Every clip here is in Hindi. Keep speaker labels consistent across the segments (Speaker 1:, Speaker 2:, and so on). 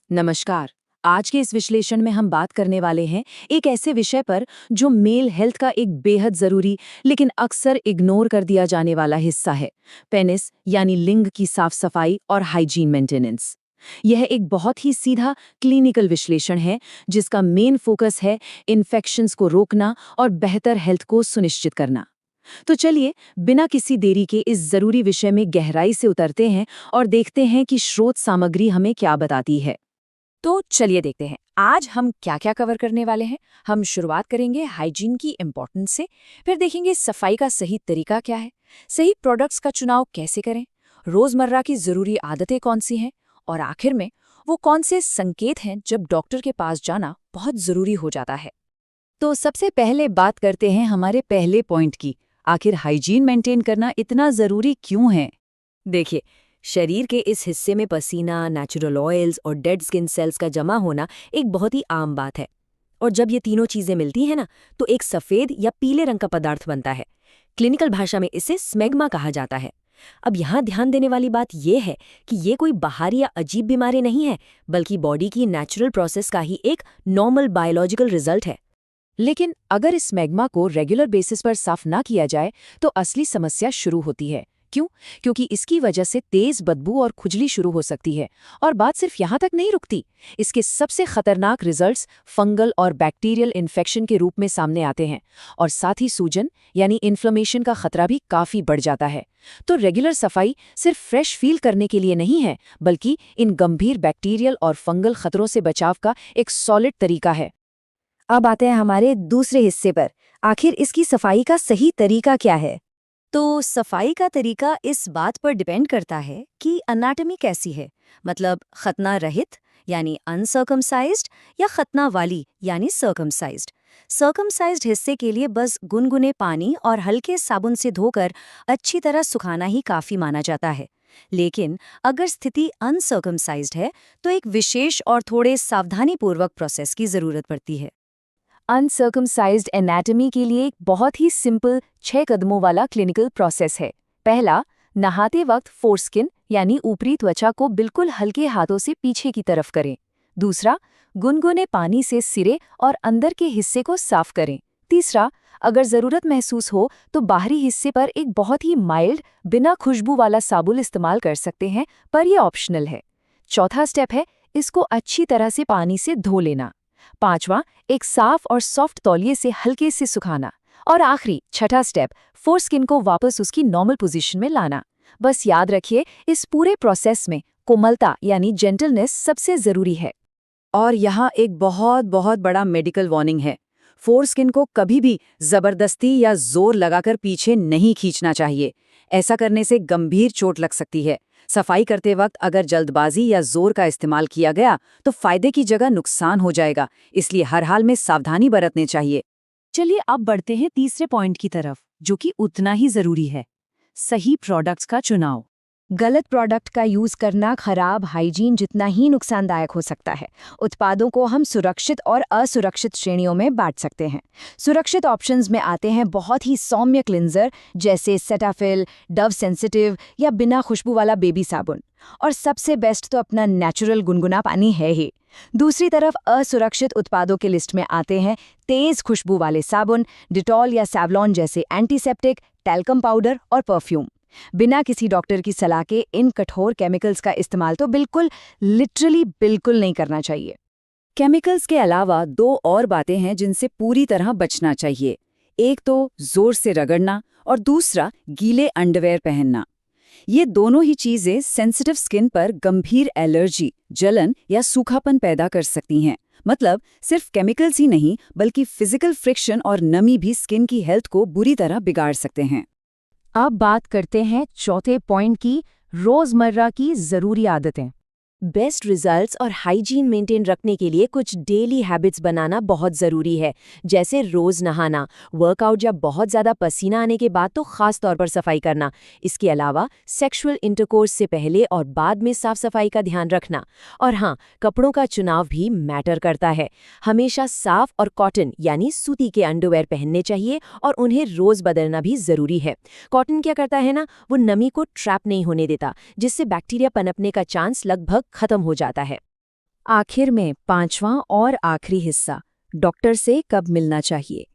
Speaker 1: नमस्कार। आज के इस विश्लेषण में हम बात करने वाले हैं एक ऐसे विषय पर जो मेल हेल्थ का एक बेहद जरूरी लेकिन अक्सर इग्नोर कर दिया जाने वाला हिस्सा है। पेनिस यानी लिंग की साफ सफाई और हाइजीन मेंटेनेंस। यह एक बहुत ही सीधा क्लिनिकल विश्लेषण है जिसका मेन फोकस है इन्फेक्शंस को रोकना और बेहतर हेल्थ को सुनिश्चित करना। तो चलिए बिना किसी देरी के इस जरूरी विषय में गहराई से उतरते हैं और देखते हैं कि स्रोत सामग्री हमें क्या बताती है।
Speaker 2: तो चलिए देखते हैं आज हम क्या क्या कवर करने वाले हैं। हम शुरुआत करेंगे हाइजीन की इम्पोर्टेंस से, फिर देखेंगे सफाई का सही तरीका क्या है, सही प्रोडक्ट्स का चुनाव कैसे करें, रोजमर्रा की जरूरी आदतें कौन सी हैं, और आखिर में वो कौन से संकेत हैं जब डॉक्टर के पास जाना बहुत जरूरी हो जाता है।
Speaker 1: तो सबसे पहले बात करते हैं हमारे पहले पॉइंट की। आखिर हाइजीन मेंटेन करना इतना जरूरी क्यों है?
Speaker 2: देखिए, शरीर के इस हिस्से में पसीना, नेचुरल ऑयल्स और डेड स्किन सेल्स का जमा होना एक बहुत ही आम बात है। और जब ये तीनों चीजें मिलती हैं ना, तो एक सफेद या पीले रंग का पदार्थ बनता है। क्लिनिकल भाषा में इसे स्मेग्मा कहा जाता है। अब यहाँ ध्यान देने वाली बात यह है कि ये कोई बाहरी या अजीब बीमारी नहीं है, बल्कि बॉडी की नेचुरल प्रोसेस का ही एक नॉर्मल बायोलॉजिकल रिजल्ट है।
Speaker 1: लेकिन अगर इस मैग्मा को रेगुलर बेसिस पर साफ ना किया जाए तो असली समस्या शुरू होती है। क्यों? क्योंकि इसकी वजह से तेज बदबू और खुजली शुरू हो सकती है। और बात सिर्फ यहाँ तक नहीं रुकती। इसके सबसे खतरनाक रिजल्ट्स फंगल और बैक्टीरियल इन्फेक्शन के रूप में सामने आते हैं, और साथ ही सूजन यानी इन्फ्लेमेशन का खतरा भी काफी बढ़ जाता है। तो रेगुलर सफाई सिर्फ फ्रेश फील करने के लिए नहीं है, बल्कि इन गंभीर बैक्टीरियल और फंगल खतरों से बचाव का एक सॉलिड तरीका है।
Speaker 2: अब आते हैं हमारे दूसरे हिस्से पर। आखिर इसकी सफाई का सही तरीका क्या है? तो सफाई का तरीका इस बात पर डिपेंड करता है कि अनाटमी कैसी है। मतलब खतना रहित यानी अनसर्कमसाइज्ड, या खतना वाली यानी सर्कमसाइज्ड। सर्कमसाइज्ड हिस्से के लिए बस गुनगुने पानी और हल्के साबुन से धोकर अच्छी तरह सुखाना ही काफी माना जाता है। लेकिन अगर स्थिति अनसर्कमसाइज्ड है तो एक विशेष और थोड़े सावधानीपूर्वक प्रोसेस की जरूरत पड़ती है।
Speaker 1: अनसर्कमसाइज्ड एनाटमी के लिए एक बहुत ही सिंपल 6 कदमों वाला क्लिनिकल प्रोसेस है। पहला, नहाते वक्त फोरस्किन यानी ऊपरी त्वचा को बिल्कुल हल्के हाथों से पीछे की तरफ करें। दूसरा, गुनगुने पानी से सिरे और अंदर के हिस्से को साफ करें। तीसरा, अगर जरूरत महसूस हो तो बाहरी हिस्से पर एक बहुत ही माइल्ड बिना खुशबू वाला साबुन इस्तेमाल कर सकते हैं, पर यह ऑप्शनल है। चौथा स्टेप है इसको अच्छी तरह से पानी से धो लेना। पांचवा, एक साफ और सॉफ्ट तौलिए से हल्के से सुखाना। और आखिरी छठा स्टेप, फोरस्किन को वापस उसकी नॉर्मल पोजीशन में लाना। बस याद रखिए, इस पूरे प्रोसेस में कोमलता यानी जेंटलनेस सबसे जरूरी है। और यहाँ एक बहुत बहुत बड़ा मेडिकल वार्निंग है। फोरस्किन को कभी भी जबरदस्ती या जोर लगाकर पीछे नहीं खींचना चाहिए। ऐसा करने से गंभीर चोट लग सकती है। सफाई करते वक्त अगर जल्दबाजी या जोर का इस्तेमाल किया गया तो फायदे की जगह नुकसान हो जाएगा, इसलिए हर हाल में सावधानी बरतनी चाहिए। चलिए अब बढ़ते हैं तीसरे पॉइंट की तरफ, जो कि उतना ही जरूरी है, सही प्रोडक्ट्स का चुनाव।
Speaker 2: गलत प्रोडक्ट का यूज करना खराब हाइजीन जितना ही नुकसानदायक हो सकता है। उत्पादों को हम सुरक्षित और असुरक्षित श्रेणियों में बांट सकते हैं। सुरक्षित ऑप्शंस में आते हैं बहुत ही सौम्य क्लिंजर जैसे सेटाफिल, डव सेंसिटिव या बिना खुशबू वाला बेबी साबुन। और सबसे बेस्ट तो अपना नेचुरल गुनगुना पानी है ही। दूसरी तरफ असुरक्षित उत्पादों के लिस्ट में आते हैं तेज खुशबू वाले साबुन, डिटॉल या सैवलॉन जैसे एंटीसेप्टिक, टैल्कम पाउडर और परफ्यूम। बिना किसी डॉक्टर की सलाह के इन कठोर केमिकल्स का इस्तेमाल तो लिटरली बिल्कुल नहीं करना चाहिए।
Speaker 1: केमिकल्स के अलावा दो और बातें हैं जिनसे पूरी तरह बचना चाहिए। एक तो जोर से रगड़ना और दूसरा गीले अंडरवेयर पहनना। ये दोनों ही चीजें सेंसिटिव स्किन पर गंभीर एलर्जी, जलन या सूखापन पैदा कर सकती हैं। मतलब सिर्फ केमिकल्स ही नहीं, बल्कि फिजिकल फ्रिक्शन और नमी भी स्किन की हेल्थ को बुरी तरह बिगाड़ सकते हैं। अब बात करते हैं चौथे पॉइंट की, रोजमर्रा की जरूरी आदतें।
Speaker 2: बेस्ट रिजल्ट्स और हाइजीन मेंटेन रखने के लिए कुछ डेली हैबिट्स बनाना बहुत ज़रूरी है, जैसे रोज़ नहाना, वर्कआउट या बहुत ज़्यादा पसीना आने के बाद तो ख़ास तौर पर सफाई करना। इसके अलावा सेक्सुअल इंटरकोर्स से पहले और बाद में साफ सफाई का ध्यान रखना। और हाँ, कपड़ों का चुनाव भी मैटर करता है। हमेशा साफ और कॉटन यानी सूती के अंडरवेयर पहनने चाहिए और उन्हें रोज़ बदलना भी ज़रूरी है। कॉटन क्या करता है ना, वो नमी को ट्रैप नहीं होने देता, जिससे बैक्टीरिया पनपने का चांस लगभग खत्म हो जाता है।
Speaker 1: आखिर में 5वां और आखिरी हिस्सा, डॉक्टर से कब मिलना चाहिए।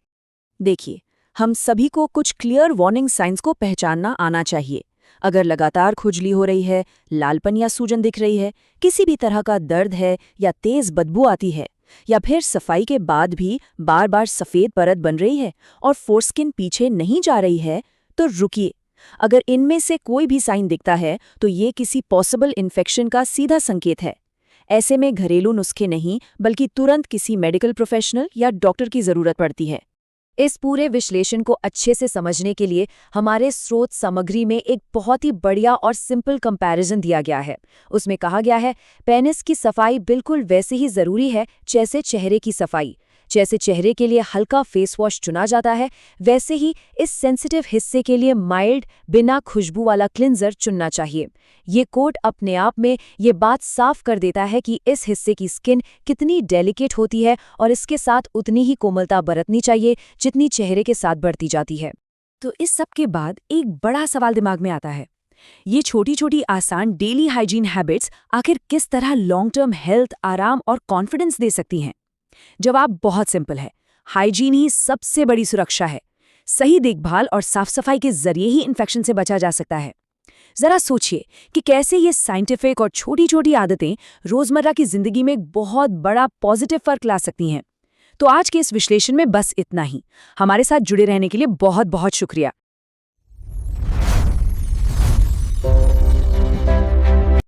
Speaker 1: देखिए, हम सभी को कुछ क्लियर वार्निंग साइंस को पहचानना आना चाहिए। अगर लगातार खुजली हो रही है, लालपन या सूजन दिख रही है, किसी भी तरह का दर्द है या तेज बदबू आती है, या फिर सफाई के बाद भी बार बार सफेद परत बन रही है और फोरस्किन पीछे नहीं जा रही है, तो रुकिए। अगर इनमें से कोई भी साइन दिखता है तो ये किसी पॉसिबल इन्फेक्शन का सीधा संकेत है। ऐसे में घरेलू नुस्खे नहीं, बल्कि तुरंत किसी मेडिकल प्रोफेशनल या डॉक्टर की जरूरत पड़ती है। इस पूरे विश्लेषण को अच्छे से समझने के लिए हमारे स्रोत सामग्री में एक बहुत ही बढ़िया और सिंपल कंपैरिजन दिया गया है। उसमें कहा गया है, पेनिस की सफाई बिल्कुल वैसे ही जरूरी है जैसे चेहरे की सफाई। जैसे चेहरे के लिए हल्का फेस वॉश चुना जाता है, वैसे ही इस सेंसिटिव हिस्से के लिए माइल्ड, बिना खुशबू वाला क्लिंजर चुनना चाहिए। ये कोट अपने आप में ये बात साफ कर देता है कि इस हिस्से की स्किन कितनी डेलिकेट होती है और इसके साथ उतनी ही कोमलता बरतनी चाहिए जितनी चेहरे के साथ बढ़ती जाती है। तो इस सब के बाद एक बड़ा सवाल दिमाग में आता है, ये छोटी छोटी आसान डेली हाइजीन हैबिट्स आखिर किस तरह लॉन्ग टर्म हेल्थ, आराम और कॉन्फिडेंस दे सकती हैं। जवाब बहुत सिंपल है, हाइजीन ही सबसे बड़ी सुरक्षा है। सही देखभाल और साफ सफाई के जरिए ही इन्फेक्शन से बचा जा सकता है। जरा सोचिए कि कैसे ये साइंटिफिक और छोटी छोटी आदतें रोजमर्रा की जिंदगी में एक बहुत बड़ा पॉजिटिव फर्क ला सकती हैं। तो आज के इस विश्लेषण में बस इतना ही। हमारे साथ जुड़े रहने के लिए बहुत बहुत शुक्रिया।